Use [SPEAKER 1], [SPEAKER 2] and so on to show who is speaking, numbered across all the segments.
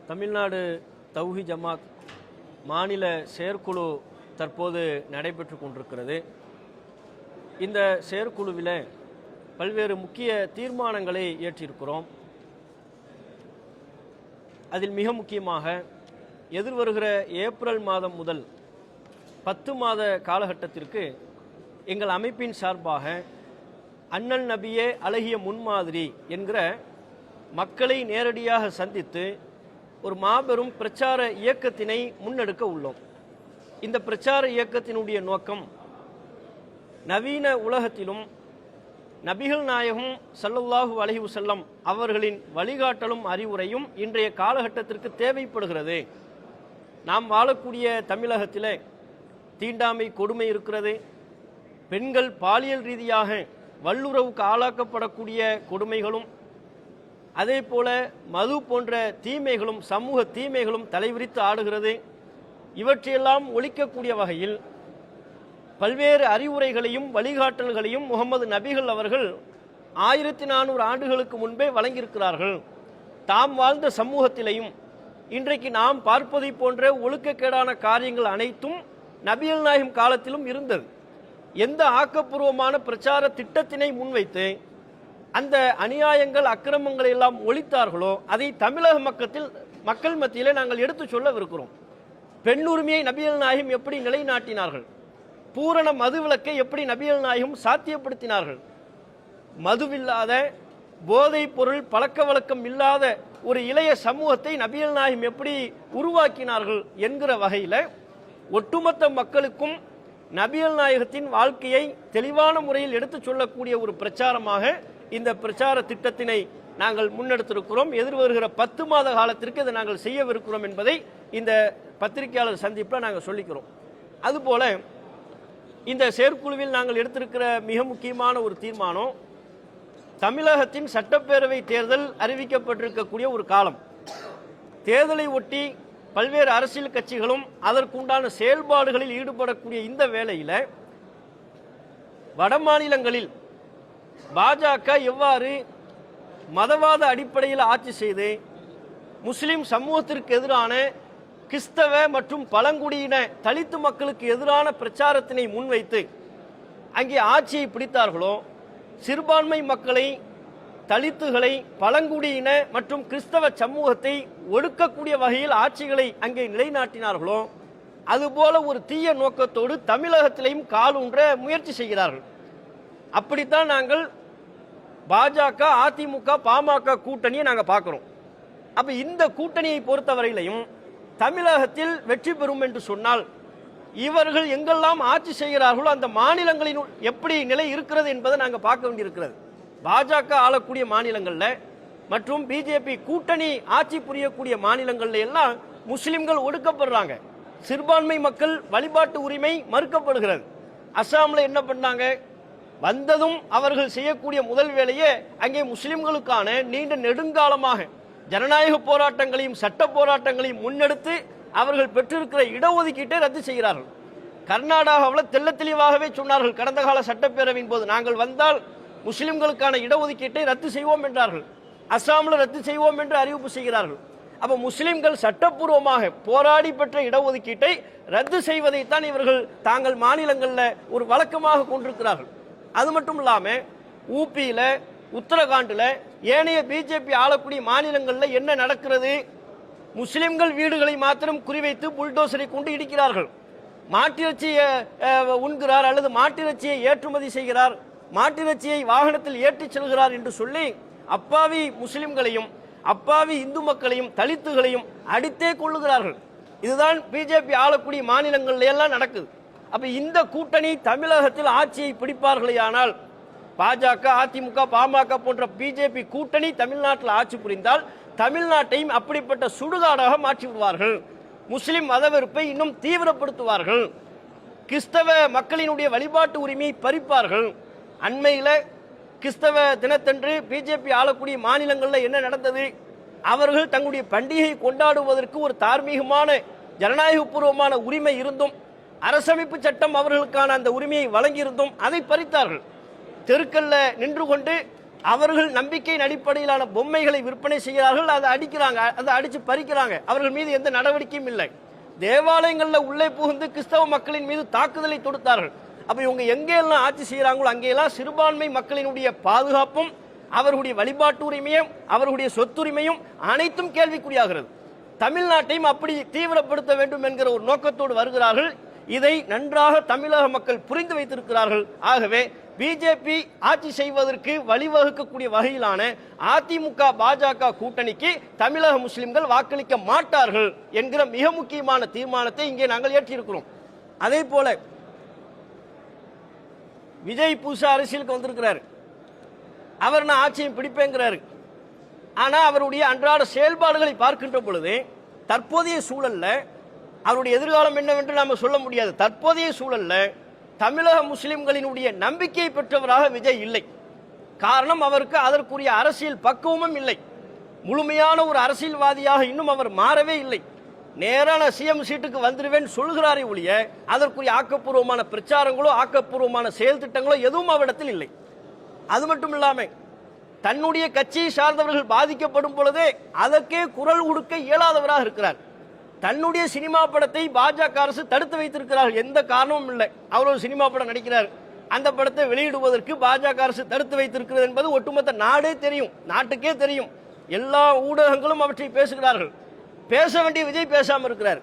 [SPEAKER 1] தமிழ்நாடு தௌஹி ஜமாத் மாநில செயற்குழு தற்போது நடைபெற்று கொண்டிருக்கிறது. இந்த செயற்குழுவில் பல்வேறு முக்கிய தீர்மானங்களை ஏற்றிருக்கிறோம். அதில் மிக முக்கியமாக எதிர்வருகிற ஏப்ரல் மாதம் முதல் 10 மாத காலகட்டத்திற்கு எங்கள் அமைப்பின் சார்பாக அண்ணல் நபியே அழகிய முன்மாதிரி என்கிற மக்களை நேரடியாக சந்தித்து ஒரு மாபெரும் பிரச்சார இயக்கத்தினை முன்னெடுக்க உள்ளோம். இந்த பிரச்சார இயக்கத்தினுடைய நோக்கம் நவீன உலகத்திலும் நபிகள் நாயகம் ஸல்லல்லாஹு அலைஹி வஸல்லம் அவர்களின் வழிகாட்டலும் அறிவுரையும் இன்றைய காலகட்டத்திற்கு தேவைப்படுகிறது. நாம் வாழக்கூடிய தமிழகத்தில் தீண்டாமை கொடுமை இருக்கிறது. பெண்கள் பாலியல் ரீதியாக வல்லுறவுக்கு ஆளாக்கப்படக்கூடிய கொடுமைகளும், அதே போல மது போன்ற தீமைகளும் சமூக தீமைகளும் தலைவிரித்து ஆடுகிறது. இவற்றையெல்லாம் ஒழிக்கக்கூடிய வகையில் பல்வேறு அறிவுரைகளையும் வழிகாட்டல்களையும் முகமது நபிகள் அவர்கள் 1400 ஆண்டுகளுக்கு முன்பே வழங்கியிருக்கிறார்கள். தாம் வாழ்ந்த சமூகத்திலையும் இன்றைக்கு நாம் பார்ப்பதை போன்ற ஒழுக்கக்கேடான காரியங்கள் அனைத்தும் நபிகள் நாயகம் காலத்திலும் இருந்தது. எந்த ஆக்கப்பூர்வமான பிரச்சார திட்டத்தினை முன்வைத்து அந்த அநியாயங்கள் அக்கிரமங்களை எல்லாம் ஒழித்தார்களோ அதை தமிழக மக்கள் மத்தியிலே நாங்கள் எடுத்து சொல்லவிருக்கிறோம். பெண் உரிமையை நபிகள் நாயகம் எப்படி நிலைநாட்டினார்கள், பூரண மதுவிலக்கை எப்படி நபிகள் நாயகம் சாத்தியப்படுத்தினார்கள், மதுவில்லாத போதை பொருள் பழக்க வழக்கம் இல்லாத ஒரு இளைய சமூகத்தை நபிகள் நாயகம் எப்படி உருவாக்கினார்கள் என்கிற வகையில் ஒட்டுமொத்த மக்களுக்கும் நபிகள் நாயகத்தின் வாழ்க்கையை தெளிவான முறையில் எடுத்து சொல்லக்கூடிய ஒரு பிரச்சாரமாக இந்த பிரச்சார திட்டத்தினை நாங்கள் முன்னெடுத்திருக்கிறோம். எதிர்வருகிற 10 மாத காலத்திற்கு இதை நாங்கள் செய்யவிருக்கிறோம் என்பதை இந்த பத்திரிகையாளர் சந்திப்பில் நாங்கள் சொல்லிக்கிறோம். அதுபோல இந்த செயற்குழுவில் நாங்கள் எடுத்திருக்கிற மிக முக்கியமான ஒரு தீர்மானம், தமிழகத்தின் சட்டப்பேரவை தேர்தல் அறிவிக்கப்பட்டிருக்கக்கூடிய ஒரு காலம். தேர்தலை ஒட்டி பல்வேறு அரசியல் கட்சிகளும் அதற்குண்டான செயல்பாடுகளில் ஈடுபடக்கூடிய இந்த வேளையில் வட மாநிலங்களில் பாஜக எவ்வாறு மதவாத அடிப்படையில் ஆட்சி செய்து முஸ்லிம் சமூகத்திற்கு எதிரான கிறிஸ்தவ மற்றும் பழங்குடியின தலித்து மக்களுக்கு எதிரான பிரச்சாரத்தினை முன்வைத்து அங்கே ஆட்சியை பிடித்தார்களோ, சிறுபான்மை மக்களை, தலித்துகளை, பழங்குடியின மற்றும் கிறிஸ்தவ சமூகத்தை ஒடுக்கக்கூடிய வகையில் ஆட்சிகளை அங்கே நிலைநாட்டினார்களோ, அதுபோல ஒரு தீய நோக்கத்தோடு தமிழகத்திலையும் காலூன்ற முயற்சி செய்கிறார்கள். அப்படித்தான் நாங்கள் பாஜக, அதிமுக, பாமக கூட்டணியை நாங்கள் பார்க்கிறோம். அப்ப இந்த கூட்டணியை பொறுத்தவரையிலையும் தமிழகத்தில் வெற்றி பெறும் என்று சொன்னால் இவர்கள் எங்கெல்லாம் ஆட்சி செய்கிறார்களோ அந்த மாநிலங்களின் எப்படி நிலை இருக்கிறது என்பதை நாங்கள் பார்க்க வேண்டியிருக்கிறது. பாஜக ஆளக்கூடிய மாநிலங்களில் மற்றும் பிஜேபி கூட்டணி ஆட்சி புரியக்கூடிய மாநிலங்களில் எல்லாம் முஸ்லிம்கள் ஒடுக்கப்படுறாங்க. சிறுபான்மை மக்கள் வழிபாட்டு உரிமை மறுக்கப்படுகிறது. அஸ்ஸாமில் என்ன பண்ணாங்க, வந்ததும் அவர்கள் செய்யக்கூடிய முதல் வேலையே அங்கே முஸ்லிம்களுக்கான நீண்ட நெடுங்காலமாக ஜனநாயக போராட்டங்களையும் சட்ட போராட்டங்களையும் முன்னெடுத்து அவர்கள் பெற்றிருக்கிற இடஒதுக்கீட்டை ரத்து செய்கிறார்கள். கர்நாடகாவில் தெள்ள தெளிவாகவே சொன்னார்கள், கடந்த கால சட்டப்பேரவையின் போது நாங்கள் வந்தால் முஸ்லிம்களுக்கான இடஒதுக்கீட்டை ரத்து செய்வோம் என்றார்கள். அஸ்ஸாமில் ரத்து செய்வோம் என்று அறிவிப்பு செய்கிறார்கள். அப்ப முஸ்லிம்கள் சட்டப்பூர்வமாக போராடி பெற்ற இடஒதுக்கீட்டை ரத்து செய்வதைத்தான் இவர்கள் தாங்கள் மாநிலங்களில் ஒரு வழக்கமாக கொண்டிருக்கிறார்கள். அது மட்டும் இல்லாம ஊபியில, உத்தரகாண்டில், ஏனைய பிஜேபி ஆளக்கூடிய மாநிலங்களில் என்ன நடக்கிறது, முஸ்லிம்கள் வீடுகளை மாத்திரம் குறிவைத்து புல்டோசரை கொண்டு இடிக்கிறார்கள். மாட்டிறைச்சியை உண்கிறார் அல்லது மாட்டிறைச்சியை ஏற்றுமதி செய்கிறார், மாட்டிறைச்சியை வாகனத்தில் ஏற்றிச் செல்கிறார் என்று சொல்லி அப்பாவி முஸ்லிம்களையும் அப்பாவி இந்து மக்களையும் தலித்துகளையும் அடித்தே கொள்ளுகிறார்கள். இதுதான் பிஜேபி ஆளக்கூடிய மாநிலங்களில் எல்லாம் நடக்குது. அப்ப இந்த கூட்டணி தமிழகத்தில் ஆட்சியை பிடிப்பார்களேயானால், பாஜக, அதிமுக, பாமக போன்ற பிஜேபி கூட்டணி தமிழ்நாட்டில் ஆட்சி புரிந்தால் தமிழ்நாட்டையும் அப்படிப்பட்ட சுடுகாடாக மாற்றி விடுவார்கள். முஸ்லிம் மதவெறுப்பை இன்னும் தீவிரப்படுத்துவார்கள். கிறிஸ்தவ மக்களினுடைய வழிபாட்டு உரிமையை பறிப்பார்கள். அண்மையில் கிறிஸ்தவ தினத்தன்று பிஜேபி ஆளக்கூடிய மாநிலங்களில் என்ன நடந்தது, அவர்கள் தங்களுடைய பண்டிகை கொண்டாடுவதற்கு ஒரு தார்மீகமான ஜனநாயகபூர்வமான உரிமை இருந்தும் அரசமைப்பு சட்டம் அவர்களுக்கான அந்த உரிமையை வழங்கியிருந்தும் அதை பறித்தார்கள். தெருக்கல்ல நின்று கொண்டு அவர்கள் நம்பிக்கையின் அடிப்படையிலான பொம்மைகளை விற்பனை செய்கிறார்கள், அதை அடிக்கிறாங்க, அதை அடிச்சு பறிக்கிறாங்க. அவர்கள் மீது எந்த நடவடிக்கையும் இல்லை. தேவாலயங்களில் உள்ளே புகுந்து கிறிஸ்தவ மக்களின் மீது தாக்குதலை தொடுத்தார்கள். அப்ப இவங்க எங்கெல்லாம் ஆட்சி செய்யறாங்களோ அங்கெல்லாம் சிறுபான்மை மக்களினுடைய பாதுகாப்பும் அவர்களுடைய வழிபாட்டு உரிமையும் அவர்களுடைய சொத்துரிமையும் அனைத்தும் கேள்விக்குறியாகிறது. தமிழ்நாட்டையும் அப்படி தீவிரப்படுத்த வேண்டும் என்கிற ஒரு நோக்கத்தோடு வருகிறார்கள். இதை நன்றாக தமிழக மக்கள் புரிந்து வைத்திருக்கிறார்கள். ஆகவே பிஜேபி ஆட்சி செய்வதற்கு வழிவகுக்கக்கூடிய வகையிலான அதிமுக பாஜக கூட்டணிக்கு தமிழக முஸ்லிம்கள் வாக்களிக்க மாட்டார்கள் என்கிற மிக முக்கியமான தீர்மானத்தை இங்கே நாங்கள் ஏற்றிருக்கிறோம். அதே போல விஜய் புதுசா அரசியலுக்கு வந்திருக்கிறார். அவர் நான் ஆட்சியை பிடிப்பேங்கிறாரு. ஆனா அவருடைய அன்றாட செயல்பாடுகளை பார்க்கின்ற பொழுது தற்போதைய சூழல்ல அவருடைய எதிர்காலம் என்னவென்று நாம சொல்ல முடியாது. தற்போதைய சூழல்ல தமிழக முஸ்லிம்களினுடைய நம்பிக்கையை பெற்றவராக விஜய் இல்லை. காரணம், அவருக்கு அதற்குரிய அரசியல் பக்குவமும் இல்லை. முழுமையான ஒரு அரசியல்வாதியாக இன்னும் அவர் மாறவே இல்லை. நேரான சிஎம் சீட்டுக்கு வந்துடுவேன் சொல்கிறாரே ஒழிய அதற்குரிய ஆக்கப்பூர்வமான பிரச்சாரங்களோ ஆக்கப்பூர்வமான செயல் திட்டங்களோ எதுவும் அவரிடத்தில் இல்லை. அது மட்டும் இல்லாம தன்னுடைய கட்சியை சார்ந்தவர்கள் பாதிக்கப்படும் பொழுதே அதற்கே குரல் கொடுக்க இயலாதவராக இருக்கிறார். தன்னுடைய சினிமா படத்தை பாஜக அரசு தடுத்து வைத்திருக்கிறார்கள். எந்த காரணமும் இல்லை. அவர் ஒரு சினிமா படம் நடிக்கிறார், அந்த படத்தை வெளியிடுவதற்கு பாஜக அரசு தடுத்து வைத்திருக்கிறது என்பது ஒட்டுமொத்த நாடே தெரியும், நாட்டுக்கே தெரியும். எல்லா ஊடகங்களும் அவற்றை பேசுகிறார்கள். பேச வேண்டிய விஜய் பேசாம இருக்கிறார்.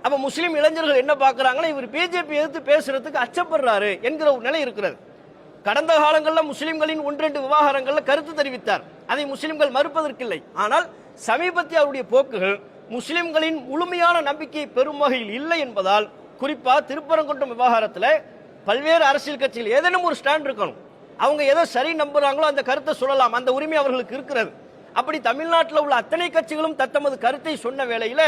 [SPEAKER 1] அப்ப முஸ்லிம் இளைஞர்கள் என்ன பார்க்கிறாங்கன்னா, இவர் பிஜேபி எதிர்த்து பேசுறதுக்கு அச்சப்படுறாரு என்கிற ஒரு நிலை இருக்கிறது. கடந்த காலங்களில் முஸ்லிம்களின் ஒன்றெண்டு விவகாரங்களில் கருத்து தெரிவித்தார். அதை முஸ்லிம்கள் மறுப்பதற்கில்லை. ஆனால் சமீபத்திய அவருடைய போக்குகள் முஸ்லிம்களின் முழுமையான நம்பிக்கையை பெறும் வகையில் இல்லை என்பதால், குறிப்பா திருப்பரங்குன்றம் விவகாரத்தில் பல்வேறு அரசியல் கட்சிகள் ஏதேனும் ஒரு ஸ்டாண்ட் இருக்கணும். அவங்க எதை சரி நம்புறாங்களோ அந்த கருத்தை சொல்லலாம், அந்த உரிமை அவர்களுக்கு இருக்கிறது. அப்படி தமிழ்நாட்டில் உள்ள அத்தனை கட்சிகளும் தத்தமது கருத்தை சொன்ன வேளையில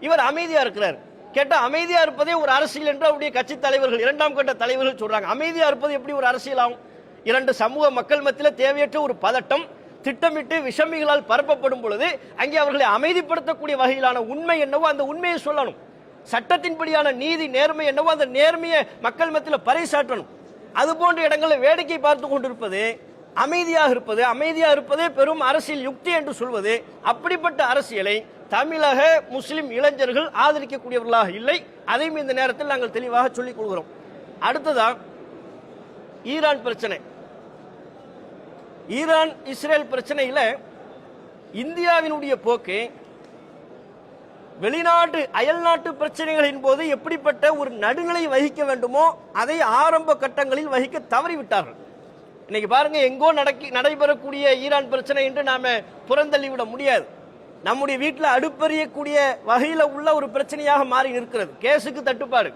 [SPEAKER 1] இவர் அமைதியா இருக்கிறார். கேட்டா அமைதியா இருப்பதே ஒரு அரசியல் என்று அவருடைய கட்சி தலைவர்கள், இரண்டாம் கட்ட தலைவர்கள் சொல்றாங்க. அமைதியா இருப்பது எப்படி ஒரு அரசியல் ஆகும்? இரண்டு சமூக மக்கள் மத்தியில் தேவையற்ற ஒரு பதட்டம் திட்டமிட்டு விஷமிகளால் பரப்பப்படும் பொழுது அங்கே அவர்களை அமைதிப்படுத்தக்கூடிய வகையிலான உண்மை என்னவோ அந்த உண்மையை சொல்லணும். சட்டத்தின்படியான நீதி நேர்மை என்னவோ அந்த நேர்மையை மக்கள் மத்தியில் பறைசாற்றணும். அது போன்ற இடங்களில் வேடிக்கை பார்த்து கொண்டிருப்பது, அமைதியாக இருப்பதே பெரும் அரசியல் யுக்தி என்று சொல்வது, அப்படிப்பட்ட அரசியலை தமிழக முஸ்லிம் இளைஞர்கள் ஆதரிக்கக்கூடியவர்களாக இல்லை. அதையும் இந்த நேரத்தில் நாங்கள் தெளிவாக சொல்லிக் கொள்கிறோம். அடுத்ததான் ஈரான் பிரச்சனை. ஈரான் இஸ்ரேல் பிரச்சனையில இந்தியாவினுடைய போக்கு வெளிநாட்டு அயல்நாட்டு பிரச்சனைகளின் போது எப்படிப்பட்ட ஒரு நடுநிலை வகிக்க வேண்டுமோ அதை ஆரம்ப கட்டங்களில் வகிக்க தவறிவிட்டார்கள். இன்னைக்கு பாருங்க, எங்கோ நடைபெறக்கூடிய ஈரான் பிரச்சனை என்று நாம புறந்தள்ளிவிட முடியாது. நம்முடைய வீட்டில் அடுப்பெறியக்கூடிய வகையில் உள்ள ஒரு பிரச்சனையாக மாறி நிற்கிறது. கேஸுக்கு தட்டுப்பாடு.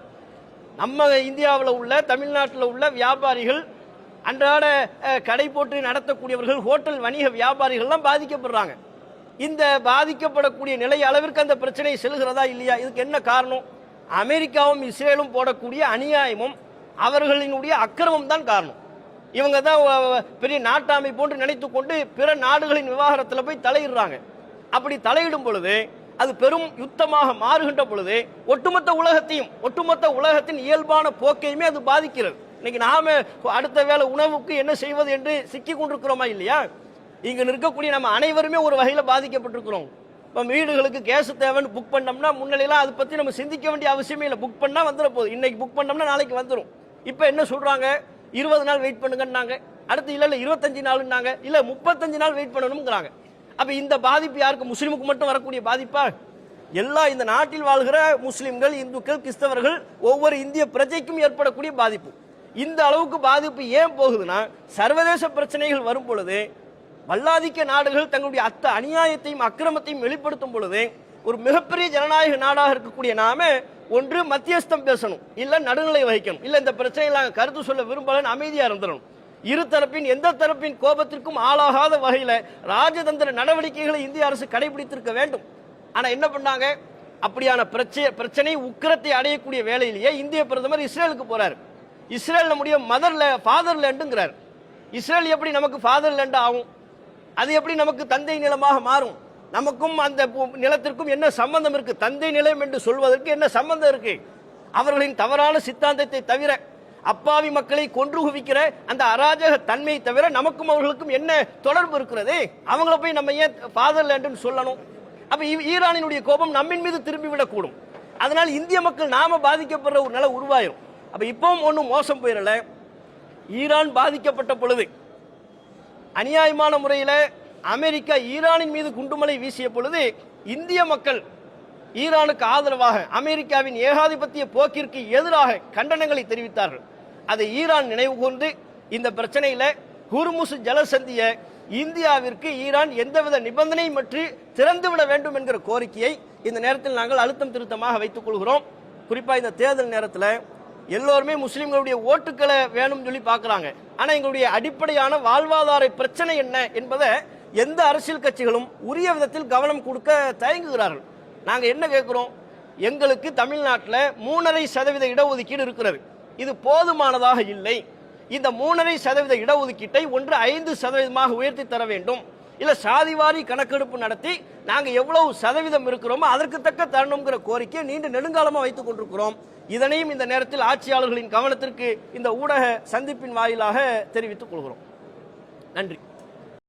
[SPEAKER 1] நம்ம இந்தியாவில் உள்ள தமிழ்நாட்டில் உள்ள வியாபாரிகள், அன்றாட கடை போட்டு நடத்தக்கூடியவர்கள், ஹோட்டல் வணிக வியாபாரிகள்லாம் பாதிக்கப்படுறாங்க. இந்த பாதிக்கப்படக்கூடிய நிலை அளவிற்கு அந்த பிரச்சனை செல்கிறதா இல்லையா? இதுக்கு என்ன காரணம்? அமெரிக்காவும் இஸ்ரேலும் போடக்கூடிய அநியாயமும் அவர்களினுடைய அக்கிரமம் தான் காரணம். இவங்க தான் பெரிய நாட்டாமை போன்று நினைத்துக் கொண்டு பிற நாடுகளின் விவகாரத்தில் போய் தலையிடுறாங்க. அப்படி தலையிடும் பொழுது அது பெரும் யுத்தமாக மாறுகின்ற பொழுது ஒட்டுமொத்த உலகத்தின் இயல்பான போக்கையுமே அது பாதிக்கிறது. இன்னைக்கு நாம அடுத்த வேளை உணவுக்கு என்ன செய்வது என்று சிக்கி கொண்டிருக்கிறோமா இல்லையா? இங்க நிற்கக்கூடிய நம்ம அனைவருமே ஒரு வகையில பாதிக்கப்பட்டிருக்கிறோம். இப்போ வீடுகளுக்கு கேஸ் தேவைன்னு புக் பண்ணோம்னா முன்னாடியெல்லாம் அதை பத்தி நம்ம சிந்திக்க வேண்டிய அவசியமே இல்லை. புக் பண்ணா வந்துட போகுது. இன்னைக்கு புக் பண்ணோம்னா நாளைக்கு வந்துடும். இப்போ என்ன சொல்றாங்க? 20 நாள் வெயிட் பண்ணுங்கன்னாங்க. அடுத்து இல்ல 25 நாள்னாங்க. இல்ல 35 நாள் வெயிட் பண்ணணும்ங்கிறாங்க. அப்ப இந்த பாதிப்பு யாருக்கு? முஸ்லிமுக்கு மட்டும் வரக்கூடிய பாதிப்பா? எல்லா இந்த நாட்டில் வாழ்கிற முஸ்லிம்கள், இந்துக்கள், கிறிஸ்தவர்கள், ஒவ்வொரு இந்திய பிரஜைக்கும் ஏற்படக்கூடிய பாதிப்பு. இந்த அளவுக்கு பாதிப்பு ஏன் போகுதுன்னா, சர்வதேச பிரச்சனைகள் வரும் பொழுது வல்லாதிக்க நாடுகள் தங்களுடைய அநியாயத்தையும் அக்கிரமத்தையும் வெளிப்படுத்தும் பொழுது ஒரு மிகப்பெரிய ஜனநாயக நாடாக இருக்கக்கூடிய நாம ஒன்று மத்தியஸ்தம் பேசணும், இல்ல நடுநிலை வகிக்கணும், இல்ல இந்த பிரச்சனைகளை கருத்து சொல்ல விரும்பலன்னு அமைதியா இருந்துடணும். இரு தரப்பின் எந்த தரப்பின் கோபத்திற்கும் ஆளாகாத வகையில ராஜதந்திர நடவடிக்கைகளை இந்திய அரசு கடைபிடித்திருக்க வேண்டும். ஆனா என்ன பண்ணாங்க? அப்படியான பிரச்சனை உக்கிரத்தை அடையக்கூடிய வேளையிலேயே இந்திய பிரதமர் இஸ்ரேலுக்கு போறாரு. இஸ்ரேல் நம்முடைய ஃபாதர் லேண்டுங்கிறார். இஸ்ரேல் எப்படி நமக்கு ஃபாதர் லேண்ட் ஆகும்? அது எப்படி நமக்கு தந்தை நிலமாக மாறும்? நமக்கும் அந்த நிலத்திற்கும் என்ன சம்பந்தம் இருக்கு? தந்தை நிலம் என்று சொல்வதற்கு என்ன சம்பந்தம் இருக்கு? அவர்களின் தவறான சித்தாந்தத்தை தவிர அப்பாவி மக்களை கொன்று குவிக்கிற அந்த அராஜக தன்மை தவிர நமக்கும் அவர்களுக்கும் என்ன தொடர்பு இருக்கிறது? அவங்கள போய் நம்ம ஏன் ஃபாதர்லேண்டுன்னு சொல்லணும்? அப்ப ஈரானினுடைய கோபம் நம்மின் மீது திரும்பி விடக்கூடும். அதனால் இந்திய மக்கள் நாம பாதிக்கப்படுற ஒரு நிலை உருவாயிரும். அப்ப இப்பவும் ஒன்றும் மோசம் போயிடல. ஈரான் பாதிக்கப்பட்ட பொழுது அநியாயமான முறையில் அமெரிக்கா ஈரானின் மீது குண்டுமலை வீசிய பொழுது இந்திய மக்கள் ஈரானுக்கு ஆதரவாக அமெரிக்காவின் ஏகாதிபத்திய போக்கிற்கு எதிராக கண்டனங்களை தெரிவித்தார்கள். அதை ஈரான் நினைவு கூர்ந்து இந்த பிரச்சனையில ஹுர்முஸ் ஜலசந்திய இந்தியாவிற்கு ஈரான் எந்தவித நிபந்தனையும் பற்றி திறந்துவிட வேண்டும் என்கிற கோரிக்கையை இந்த நேரத்தில் நாங்கள் அழுத்தம் திருத்தமாக வைத்துக் கொள்கிறோம். குறிப்பாக இந்த தேர்தல் நேரத்தில் எல்லோருமே முஸ்லிம்களுடைய ஓட்டுக்களை வேணும்னு சொல்லி பார்க்குறாங்க. ஆனால் எங்களுடைய அடிப்படையான வாழ்வாதார பிரச்சனை என்ன என்பதை எந்த அரசியல் கட்சிகளும் உரிய விதத்தில் கவனம் கொடுக்க தயங்குகிறார்கள். நாங்கள் என்ன கேட்குறோம்? எங்களுக்கு தமிழ்நாட்டில் 3.5% இடஒதுக்கீடு இருக்கிறது. இது போதுமானதாக இல்லை. இந்த 3.5% இடஒதுக்கீட்டை 5% உயர்த்தி தர வேண்டும். இல்ல சாதிவாரி கணக்கெடுப்பு நடத்தி நாங்க எவ்வளவு சதவீதம் இருக்கிறோமோ அதற்கு தக்க தரணுங்கிற கோரிக்கையை நீண்ட நெடுங்காலமா வைத்துக் கொண்டிருக்கிறோம். இதனையும் இந்த நேரத்தில் ஆட்சியாளர்களின் கவனத்திற்கு இந்த ஊடக சந்திப்பின் வாயிலாக தெரிவித்துக் கொள்கிறோம். நன்றி.